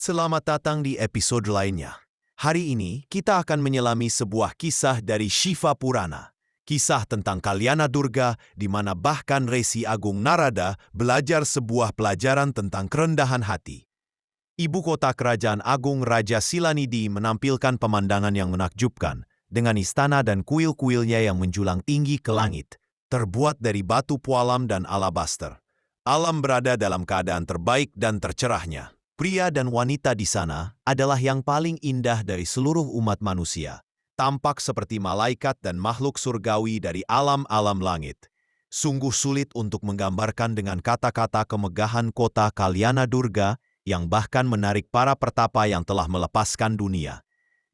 Selamat datang di episode lainnya. Hari ini kita akan menyelami sebuah kisah dari Shiva Purana. Kisah tentang Kalyana Durga di mana bahkan Resi Agung Narada belajar sebuah pelajaran tentang kerendahan hati. Ibu kota kerajaan agung Raja Silanidi menampilkan pemandangan yang menakjubkan dengan istana dan kuil-kuilnya yang menjulang tinggi ke langit, terbuat dari batu pualam dan alabaster. Alam berada dalam keadaan terbaik dan tercerahnya. Pria dan wanita di sana adalah yang paling indah dari seluruh umat manusia. Tampak seperti malaikat dan makhluk surgawi dari alam-alam langit. Sungguh sulit untuk menggambarkan dengan kata-kata kemegahan kota Kalyana Durga yang bahkan menarik para pertapa yang telah melepaskan dunia.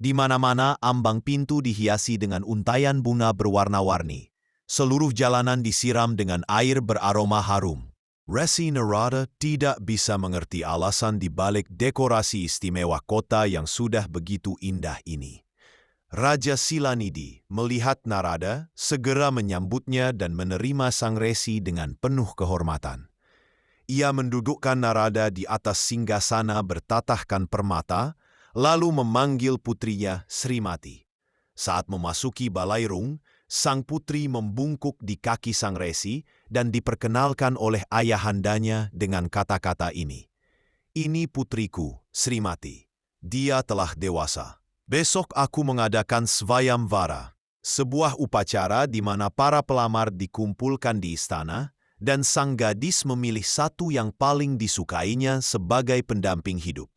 Di mana-mana ambang pintu dihiasi dengan untayan bunga berwarna-warni. Seluruh jalanan disiram dengan air beraroma harum. Resi Narada tidak bisa mengerti alasan di balik dekorasi istimewa kota yang sudah begitu indah ini. Raja Silanidi melihat Narada segera menyambutnya dan menerima sang resi dengan penuh kehormatan. Ia mendudukkan Narada di atas singgasana bertatahkan permata, lalu memanggil putrinya Srimati. Saat memasuki balairung, sang putri membungkuk di kaki sang resi dan diperkenalkan oleh ayahandanya dengan kata-kata ini. Ini putriku, Srimati. Dia telah dewasa. Besok aku mengadakan Swayamvara, sebuah upacara di mana para pelamar dikumpulkan di istana dan sang gadis memilih satu yang paling disukainya sebagai pendamping hidup.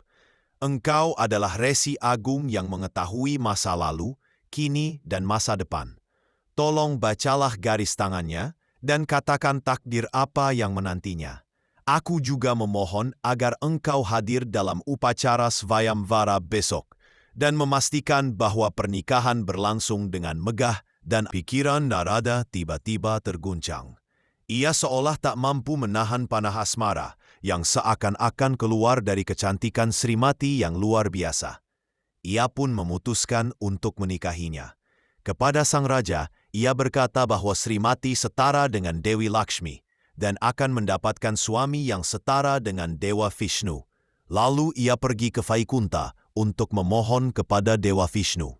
Engkau adalah Resi Agung yang mengetahui masa lalu, kini, dan masa depan. Tolong bacalah garis tangannya dan katakan takdir apa yang menantinya. Aku juga memohon agar engkau hadir dalam upacara Swayamvara besok dan memastikan bahwa pernikahan berlangsung dengan megah dan pikiran Narada tiba-tiba terguncang. Ia seolah tak mampu menahan panah asmara yang seakan-akan keluar dari kecantikan Srimati yang luar biasa. Ia pun memutuskan untuk menikahinya. Kepada sang raja, ia berkata bahwa Srimati setara dengan Dewi Lakshmi dan akan mendapatkan suami yang setara dengan Dewa Vishnu. Lalu ia pergi ke Vaikunta untuk memohon kepada Dewa Vishnu.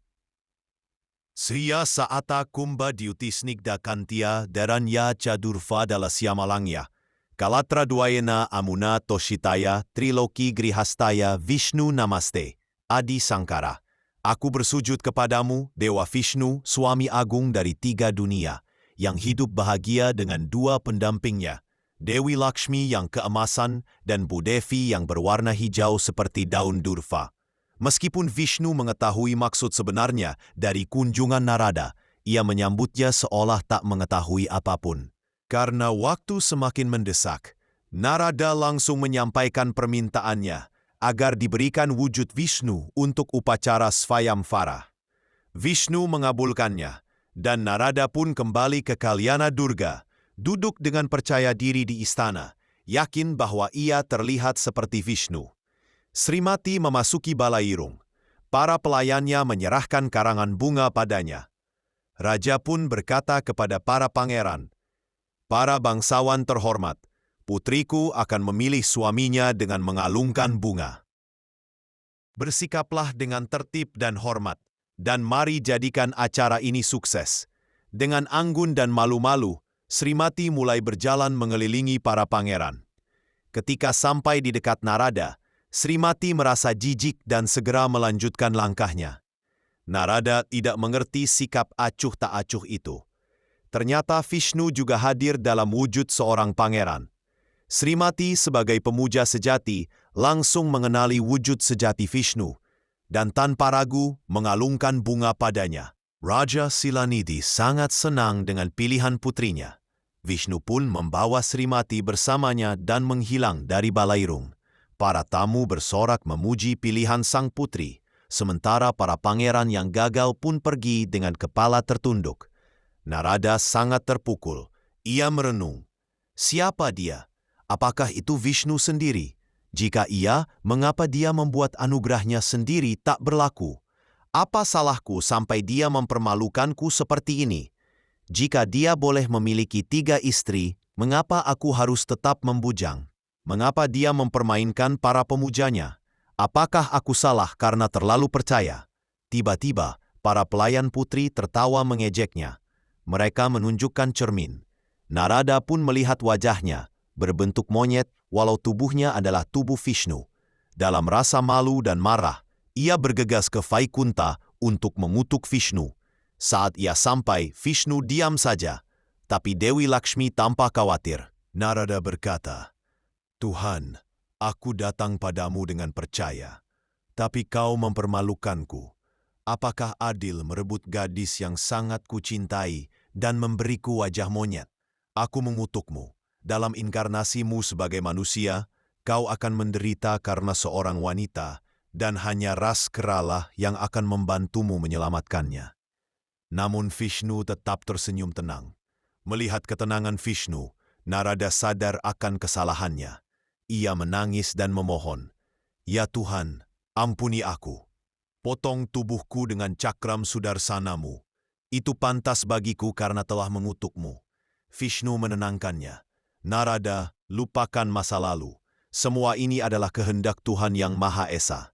Sriya saata kumbha dyutisnigda kantia daranya cadurvadala siamalangya. Kalatra duayena amuna toshitaya triloki grihastaya Vishnu namaste. Adi Sankara. Aku bersujud kepadamu, Dewa Vishnu, suami agung dari 3 dunia, yang hidup bahagia dengan 2 pendampingnya, Dewi Lakshmi yang keemasan dan Budevi yang berwarna hijau seperti daun durva. Meskipun Vishnu mengetahui maksud sebenarnya dari kunjungan Narada, ia menyambutnya seolah tak mengetahui apapun. Karena waktu semakin mendesak, Narada langsung menyampaikan permintaannya agar diberikan wujud Vishnu untuk upacara Swayamvara. Vishnu mengabulkannya, dan Narada pun kembali ke Kalyana Durga, duduk dengan percaya diri di istana, yakin bahwa ia terlihat seperti Vishnu. Srimati memasuki balairung. Para pelayannya menyerahkan karangan bunga padanya. Raja pun berkata kepada para pangeran, "Para bangsawan terhormat, putriku akan memilih suaminya dengan mengalungkan bunga. Bersikaplah dengan tertib dan hormat, dan mari jadikan acara ini sukses." Dengan anggun dan malu-malu, Srimati mulai berjalan mengelilingi para pangeran. Ketika sampai di dekat Narada, Srimati merasa jijik dan segera melanjutkan langkahnya. Narada tidak mengerti sikap acuh tak acuh itu. Ternyata Vishnu juga hadir dalam wujud seorang pangeran. Srimati sebagai pemuja sejati langsung mengenali wujud sejati Vishnu dan tanpa ragu mengalungkan bunga padanya. Raja Silanidi sangat senang dengan pilihan putrinya. Vishnu pun membawa Srimati bersamanya dan menghilang dari balairung. Para tamu bersorak memuji pilihan sang putri, sementara para pangeran yang gagal pun pergi dengan kepala tertunduk. Narada sangat terpukul. Ia merenung, siapa dia? Apakah itu Vishnu sendiri? Jika iya, mengapa dia membuat anugerahnya sendiri tak berlaku? Apa salahku sampai dia mempermalukanku seperti ini? Jika dia boleh memiliki 3 istri, mengapa aku harus tetap membujang? Mengapa dia mempermainkan para pemujanya? Apakah aku salah karena terlalu percaya? Tiba-tiba, para pelayan putri tertawa mengejeknya. Mereka menunjukkan cermin. Narada pun melihat wajahnya, berbentuk monyet walau tubuhnya adalah tubuh Vishnu. Dalam rasa malu dan marah, ia bergegas ke Vaikunta untuk mengutuk Vishnu. Saat ia sampai, Vishnu diam saja, tapi Dewi Lakshmi tampak khawatir. Narada berkata, "Tuhan, aku datang padamu dengan percaya, tapi kau mempermalukanku. Apakah adil merebut gadis yang sangat kucintai dan memberiku wajah monyet? Aku mengutukmu. Dalam inkarnasimu sebagai manusia, kau akan menderita karena seorang wanita, dan hanya ras keralah yang akan membantumu menyelamatkannya." Namun Vishnu tetap tersenyum tenang. Melihat ketenangan Vishnu, Narada sadar akan kesalahannya. Ia menangis dan memohon, "Ya Tuhan, ampuni aku. Potong tubuhku dengan cakram sudarsanamu. Itu pantas bagiku karena telah mengutukmu." Vishnu menenangkannya. "Narada, lupakan masa lalu. Semua ini adalah kehendak Tuhan yang Maha Esa.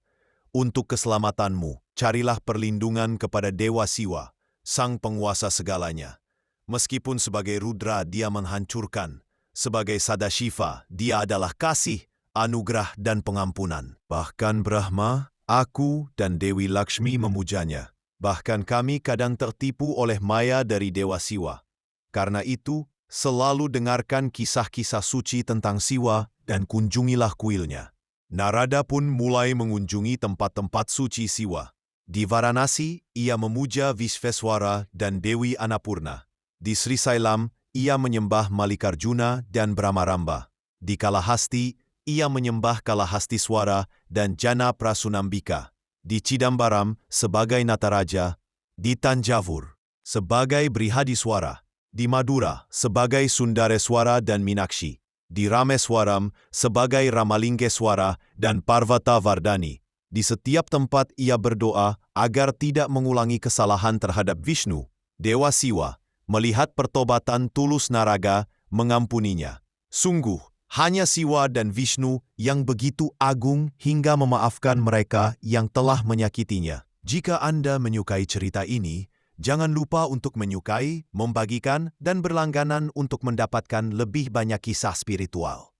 Untuk keselamatanmu, carilah perlindungan kepada Dewa Siwa, sang penguasa segalanya. Meskipun sebagai Rudra dia menghancurkan, sebagai Sadashiva dia adalah kasih, anugerah dan pengampunan. Bahkan Brahma, aku dan Dewi Lakshmi memujanya. Bahkan kami kadang tertipu oleh maya dari Dewa Siwa. Karena itu, selalu dengarkan kisah-kisah suci tentang Siwa dan kunjungilah kuilnya." Narada pun mulai mengunjungi tempat-tempat suci Siwa. Di Varanasi, ia memuja Visveswara dan Dewi Annapurna. Di Srisailam, ia menyembah Malikarjuna dan Brahmaramba. Di Kalahasti, ia menyembah Kalahastiswara dan Jana Prasunambika. Di Chidambaram, sebagai Nataraja. Di Tanjavur, sebagai Brihadiswara. Di Madura, sebagai Sundareswara dan Minakshi. Di Rameswaram, sebagai Ramalingkeswara dan Parvata Vardhani. Di setiap tempat ia berdoa agar tidak mengulangi kesalahan terhadap Vishnu, Dewa Siwa. Melihat pertobatan tulus Naraga, mengampuninya. Sungguh, hanya Siwa dan Vishnu yang begitu agung hingga memaafkan mereka yang telah menyakitinya. Jika Anda menyukai cerita ini, jangan lupa untuk menyukai, membagikan, dan berlangganan untuk mendapatkan lebih banyak kisah spiritual.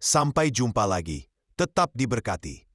Sampai jumpa lagi. Tetap diberkati.